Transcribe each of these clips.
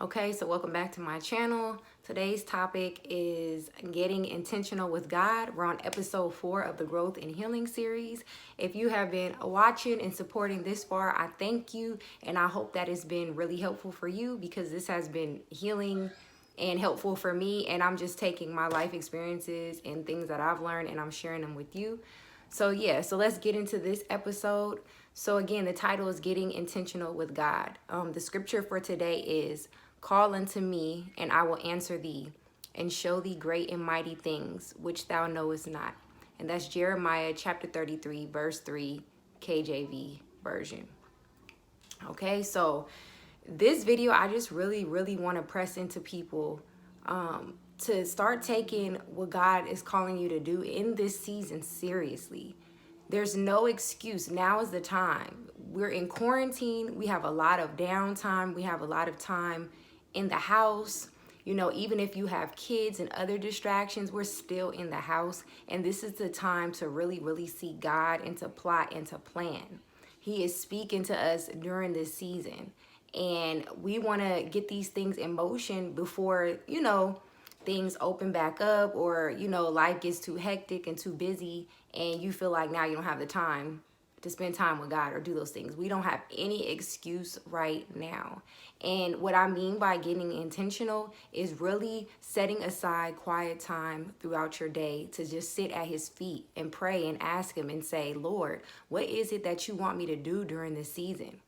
Okay, so welcome back to my channel. Today's topic is getting intentional with God. We're on episode 4 of the Growth and Healing series. If you have been watching and supporting this far, I thank you, and I hope that it's been really helpful for you because this has been healing and helpful for me, and I'm just taking my life experiences and things that I've learned and I'm sharing them with you. So let's get into this episode. So again, the title is Getting Intentional with God. The scripture for today is, "Call unto me, and I will answer thee, and show thee great and mighty things which thou knowest not." And that's Jeremiah chapter 33, verse 3, KJV version. Okay, so this video, I just really want to press into people to start taking what God is calling you to do in this season seriously. There's no excuse. Now is the time. We're in quarantine. We have a lot of downtime. We have a lot of time in the house. You know, even if you have kids and other distractions, we're still in the house. And this is the time to really seek God and to plot and to plan. He is speaking to us during this season. And we want to get these things in motion before, things open back up, or life gets too hectic and too busy and you feel like now you don't have the time to spend time with God or do those things. We don't have any excuse right now. And what I mean by getting intentional is really setting aside quiet time throughout your day to just sit at his feet and pray and ask him and say, "Lord, what is it that you want me to do during this season?"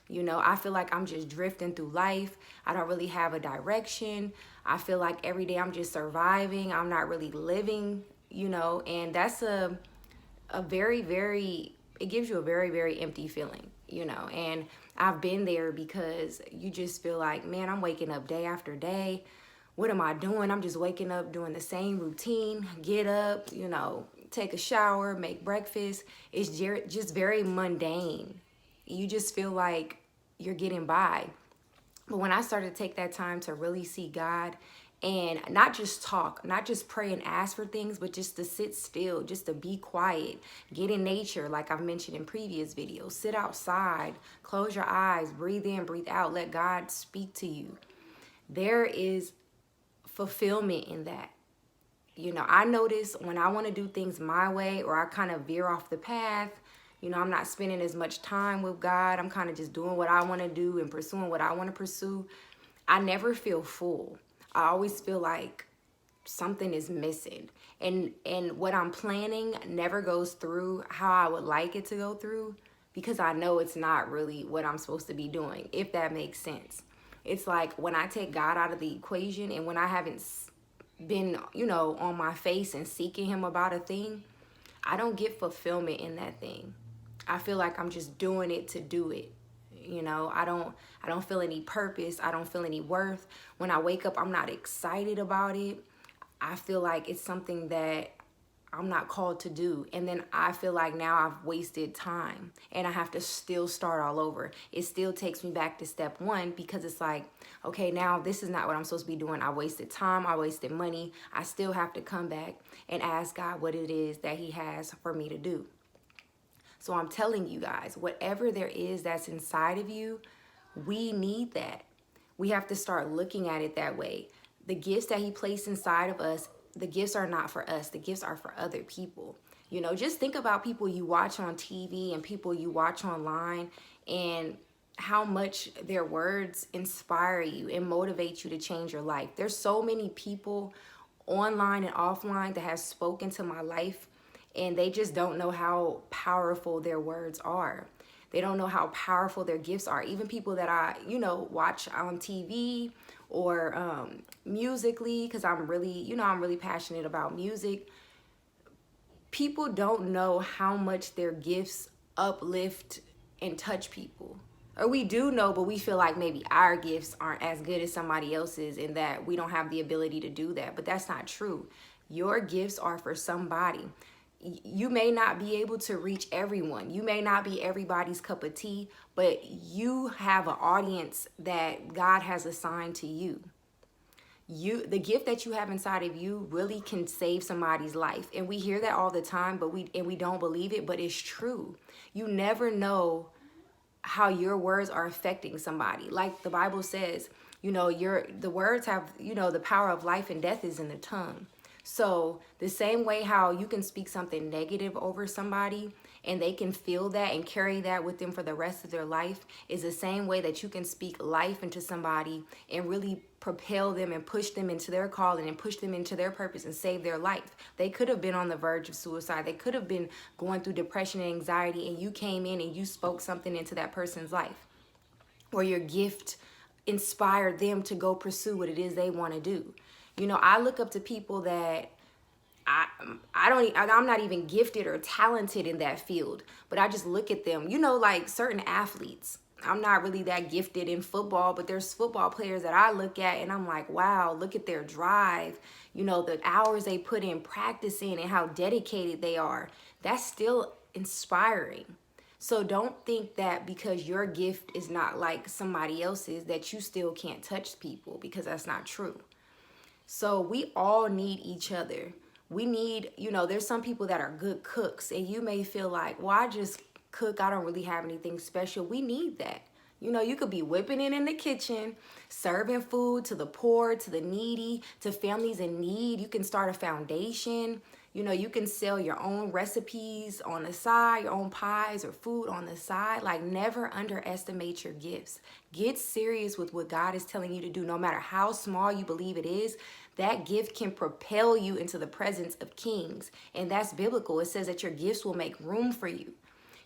I feel like I'm just drifting through life. I don't really have a direction. I feel like every day I'm just surviving. I'm not really living, and that's a very, it gives you a very empty feeling, and I've been there because you just feel like, man, I'm waking up day after day. What am I doing? I'm just waking up doing the same routine, get up, take a shower, make breakfast. It's just very mundane. You just feel like you're getting by. But when I started to take that time to really see God and not just talk, not just pray and ask for things, but just to sit still, just to be quiet, get in nature, like I've mentioned in previous videos, sit outside, close your eyes, breathe in, breathe out, let God speak to you. There is fulfillment in that. I notice when I want to do things my way or I kind of veer off the path, I'm not spending as much time with God. I'm kind of just doing what I want to do and pursuing what I want to pursue. I never feel full. I always feel like something is missing. And what I'm planning never goes through how I would like it to go through because I know it's not really what I'm supposed to be doing, if that makes sense. It's like when I take God out of the equation and when I haven't been, on my face and seeking him about a thing, I don't get fulfillment in that thing. I feel like I'm just doing it to do it. I don't feel any purpose. I don't feel any worth. When I wake up, I'm not excited about it. I feel like it's something that I'm not called to do. And then I feel like now I've wasted time and I have to still start all over. It still takes me back to step one because it's like, okay, now this is not what I'm supposed to be doing. I wasted time. I wasted money. I still have to come back and ask God what it is that he has for me to do. So I'm telling you guys, whatever there is that's inside of you, we need that. We have to start looking at it that way. The gifts that he placed inside of us, the gifts are not for us. The gifts are for other people. Just think about people you watch on TV and people you watch online and how much their words inspire you and motivate you to change your life. There's so many people online and offline that have spoken to my life, and they just don't know how powerful their words are. They don't know how powerful their gifts are. Even people that I, watch on TV or musically, because I'm really passionate about music. People don't know how much their gifts uplift and touch people. Or we do know, but we feel like maybe our gifts aren't as good as somebody else's and that we don't have the ability to do that. But that's not true. Your gifts are for somebody. You may not be able to reach everyone. You may not be everybody's cup of tea, but you have an audience that God has assigned to you. The gift that you have inside of you really can save somebody's life. And we hear that all the time, but we don't believe it, but it's true. You never know how your words are affecting somebody. Like the Bible says, you know, the words have, you know, the power of life and death is in the tongue. So the same way how you can speak something negative over somebody and they can feel that and carry that with them for the rest of their life is the same way that you can speak life into somebody and really propel them and push them into their calling and push them into their purpose and save their life. They could have been on the verge of suicide. They could have been going through depression and anxiety, and you came in and you spoke something into that person's life, or your gift inspired them to go pursue what it is they want to do. You know, I look up to people that I'm not even gifted or talented in that field, but I just look at them, you know, like certain athletes. I'm not really that gifted in football, but there's football players that I look at and I'm like, wow, look at their drive, you know, the hours they put in practicing and how dedicated they are. That's still inspiring. So don't think that because your gift is not like somebody else's that you still can't touch people, because that's not true. So we all need each other. We need, you know, there's some people that are good cooks and you may feel like, well, I just cook. I don't really have anything special. We need that. You know, you could be whipping it in the kitchen, serving food to the poor, to the needy, to families in need. You can start a foundation. You know, you can sell your own recipes on the side, your own pies or food on the side. Like, never underestimate your gifts. Get serious with what God is telling you to do. No matter how small you believe it is, that gift can propel you into the presence of kings. And that's biblical. It says that your gifts will make room for you.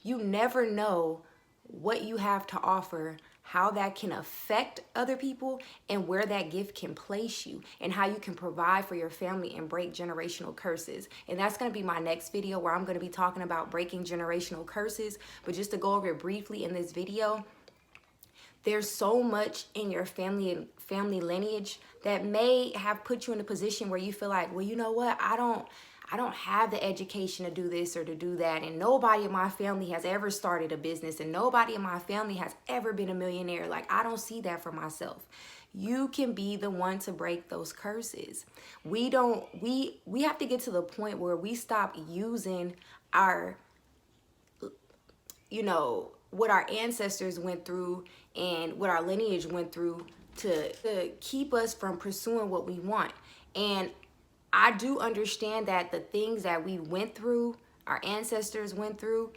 You never know what you have to offer, how that can affect other people, and where that gift can place you, and how you can provide for your family and break generational curses. And that's going to be my next video, where I'm going to be talking about breaking generational curses. But just to go over it briefly in this video, there's so much in your family and family lineage that may have put you in a position where you feel like, well, you know what, I don't have the education to do this or to do that, and nobody in my family has ever started a business, and nobody in my family has ever been a millionaire. Like, I don't see that for myself. You can be the one to break those curses. We have to get to the point where we stop using our, you know, what our ancestors went through and what our lineage went through to keep us from pursuing what we want. And I do understand that the things that we went through, our ancestors went through,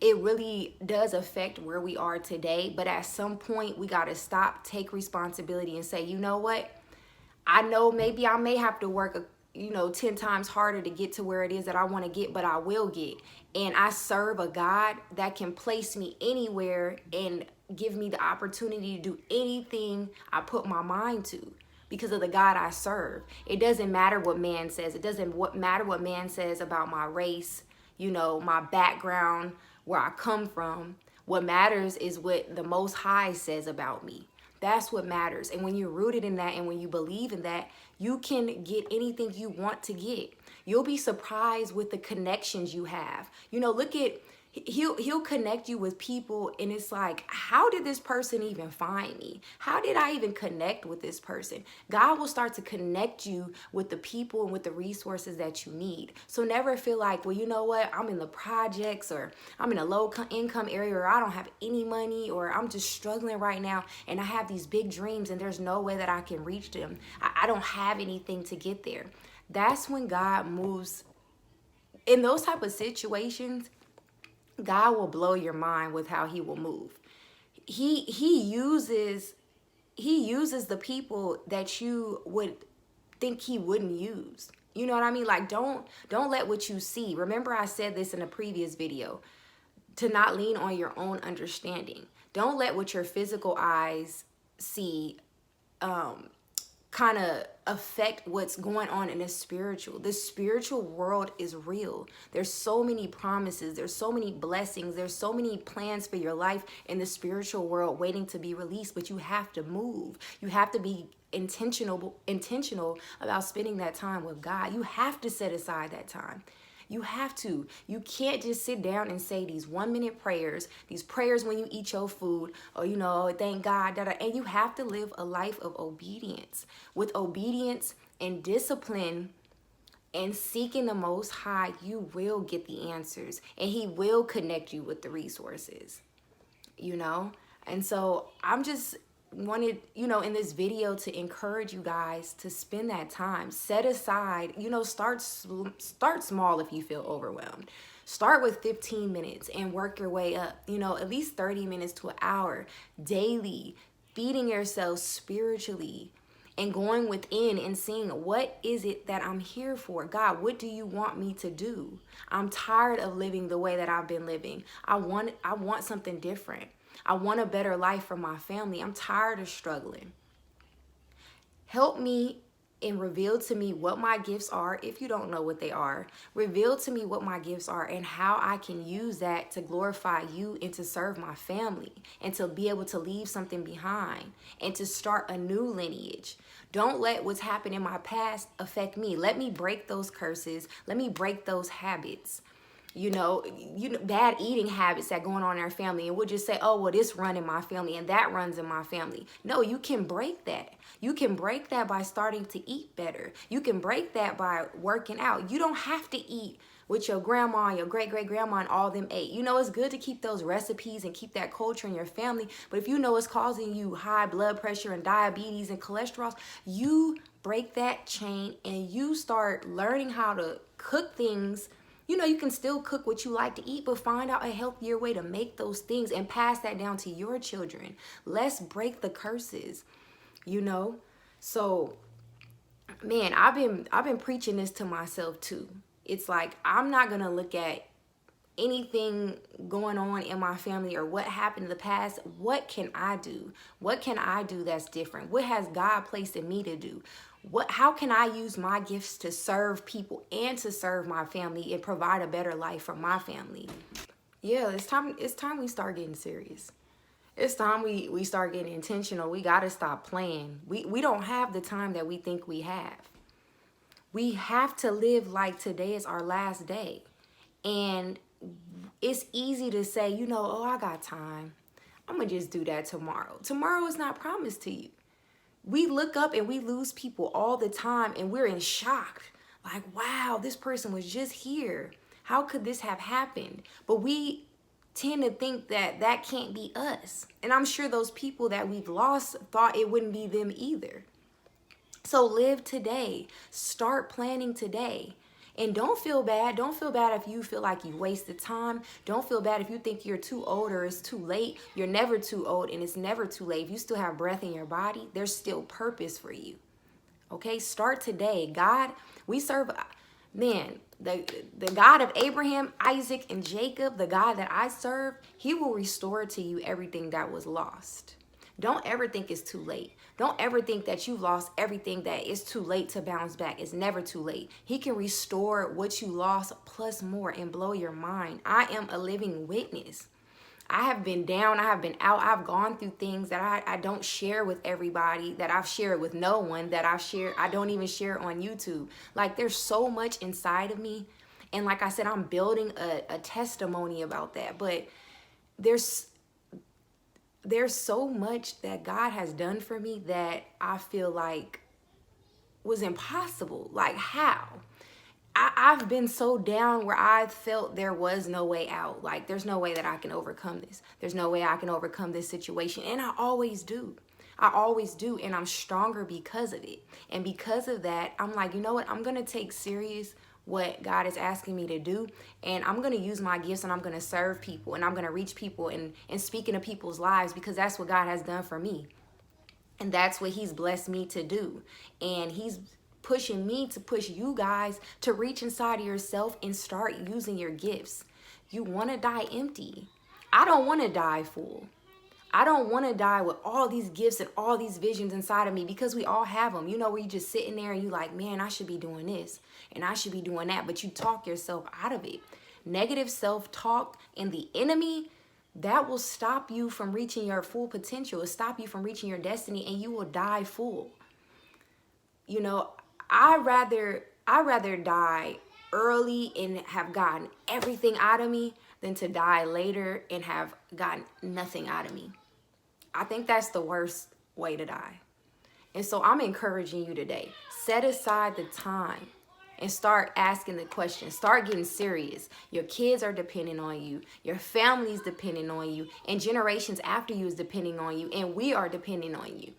it really does affect where we are today. But at some point, we got to stop, take responsibility, and say, you know what? I know maybe I may have to work, 10 times harder to get to where it is that I want to get, but I will get. And I serve a God that can place me anywhere and give me the opportunity to do anything I put my mind to, because of the God I serve. It doesn't matter what man says. It doesn't matter what man says about my race, my background, where I come from. What matters is what the Most High says about me. That's what matters. And when you're rooted in that and when you believe in that, you can get anything you want to get. You'll be surprised with the connections you have. Look at, he'll connect you with people, and it's like, how did this person even find me? How did I even connect with this person? God will start to connect you with the people and with the resources that you need. So never feel like, well, you know what, I'm in the projects, or I'm in a low income area, or I don't have any money, or I'm just struggling right now and I have these big dreams and there's no way that I can reach them. I don't have anything to get there. That's when God moves. In those type of situations, God will blow your mind with how he will move. He uses the people that you would think he wouldn't use. You know what I mean? Like, don't let what you see. Remember, I said this in a previous video, to not lean on your own understanding. Don't let what your physical eyes see kind of affect what's going on in the spiritual. The spiritual world is real. There's so many promises. There's so many blessings. There's so many plans for your life in the spiritual world waiting to be released, but you have to move. You have to be intentional about spending that time with God. You have to set aside that time. You have to. You can't just sit down and say these 1-minute prayers, these prayers when you eat your food, or, thank God, and you have to live a life of obedience. With obedience and discipline and seeking the Most High, you will get the answers, and he will connect you with the resources. you know? And so I'm just wanted, in this video to encourage you guys to spend that time. Set aside, start small if you feel overwhelmed. Start with 15 minutes and work your way up, at least 30 minutes to an hour daily, feeding yourself spiritually and going within and seeing, what is it that I'm here for? God, what do you want me to do? I'm tired of living the way that I've been living. I want something different. I want a better life for my family. I'm tired of struggling. Help me and reveal to me what my gifts are. If you don't know what they are, reveal to me what my gifts are and how I can use that to glorify you and to serve my family and to be able to leave something behind and to start a new lineage. Don't let what's happened in my past affect me. Let me break those curses. Let me break those habits. Bad eating habits that going on in our family, and we'll just say, oh, well, this run in my family and that runs in my family. No, you can break that. You can break that by starting to eat better. You can break that by working out. You don't have to eat what your grandma, your great-great-grandma and all them ate. It's good to keep those recipes and keep that culture in your family, but if it's causing you high blood pressure and diabetes and cholesterol, you break that chain and you start learning how to cook things. You can still cook what you like to eat, but find out a healthier way to make those things and pass that down to your children. Let's break the curses, So, man, I've been preaching this to myself too. It's like, I'm not going to look at anything going on in my family or what happened in the past. What can I do? What can I do that's different? What has God placed in me to do? How can I use my gifts to serve people and to serve my family and provide a better life for my family? Yeah, it's time we start getting serious. It's time we start getting intentional. We got to stop playing. We don't have the time that we think we have. We have to live like today is our last day. And it's easy to say, oh, I got time. I'm going to just do that tomorrow. Tomorrow is not promised to you. We look up and we lose people all the time and we're in shock. Like, wow, this person was just here. How could this have happened? But we tend to think that that can't be us. And I'm sure those people that we've lost thought it wouldn't be them either. So live today. Start planning today. And don't feel bad. Don't feel bad if you feel like you wasted time. Don't feel bad if you think you're too old or it's too late. You're never too old and it's never too late. If you still have breath in your body, there's still purpose for you. Okay, start today. God, we serve, man, the God of Abraham, Isaac, and Jacob, the God that I serve, he will restore to you everything that was lost. Don't ever think it's too late. Don't ever think that you've lost everything, that it's too late to bounce back. It's never too late. He can restore what you lost plus more and blow your mind. I am a living witness. I have been down. I have been out. I've gone through things that I don't share with everybody, that I've shared with no one, that I don't even share on YouTube. Like, there's so much inside of me. And like I said, I'm building a testimony about that. But there's so much that God has done for me that I feel like was impossible. Like, how? I've been so down where I felt there was no way out. Like, there's no way that I can overcome this. There's no way I can overcome this situation. And I always do. I always do. And I'm stronger because of it. And because of that, I'm like, you know what? I'm going to take serious what God is asking me to do, and I'm going to use my gifts and I'm going to serve people and I'm going to reach people and speak into people's lives, because that's what God has done for me. And that's what he's blessed me to do. And he's pushing me to push you guys to reach inside of yourself and start using your gifts. You want to die empty. I don't want to die full. I don't want to die with all these gifts and all these visions inside of me, because we all have them. Where you just sitting there and you like, man, I should be doing this and I should be doing that. But you talk yourself out of it. Negative self-talk and the enemy, that will stop you from reaching your full potential. It'll stop you from reaching your destiny, and you will die full. I rather die early and have gotten everything out of me than to die later and have gotten nothing out of me. I think that's the worst way to die. And so I'm encouraging you today. Set aside the time. and start asking the questions. Start getting serious. Your kids are depending on you. Your family's depending on you. And generations after you is depending on you. And we are depending on you.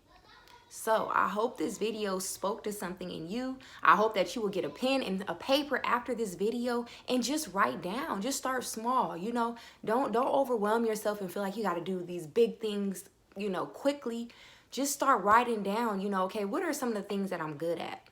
So I hope this video spoke to something in you. I hope that you will get a pen and a paper after this video and just write down. Just start small. You know, don't overwhelm yourself and feel like you got to do these big things, you know, quickly. Just start writing down, you know, okay, what are some of the things that I'm good at?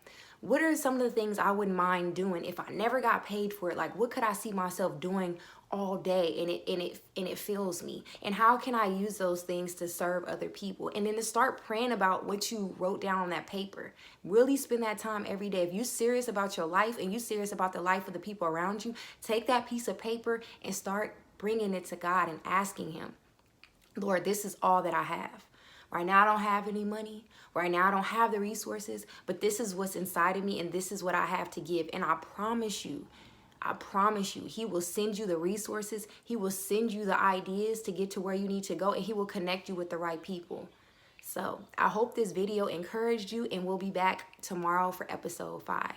What are some of the things I wouldn't mind doing if I never got paid for it? Like, what could I see myself doing all day and it fills me? And how can I use those things to serve other people? And then to start praying about what you wrote down on that paper. Really spend that time every day. If you're serious about your life and you're serious about the life of the people around you, take that piece of paper and start bringing it to God and asking him, Lord, this is all that I have. Right now, I don't have any money. Right now, I don't have the resources, but this is what's inside of me and this is what I have to give. And I promise you, he will send you the resources. He will send you the ideas to get to where you need to go, and he will connect you with the right people. So I hope this video encouraged you, and we'll be back tomorrow for episode 5.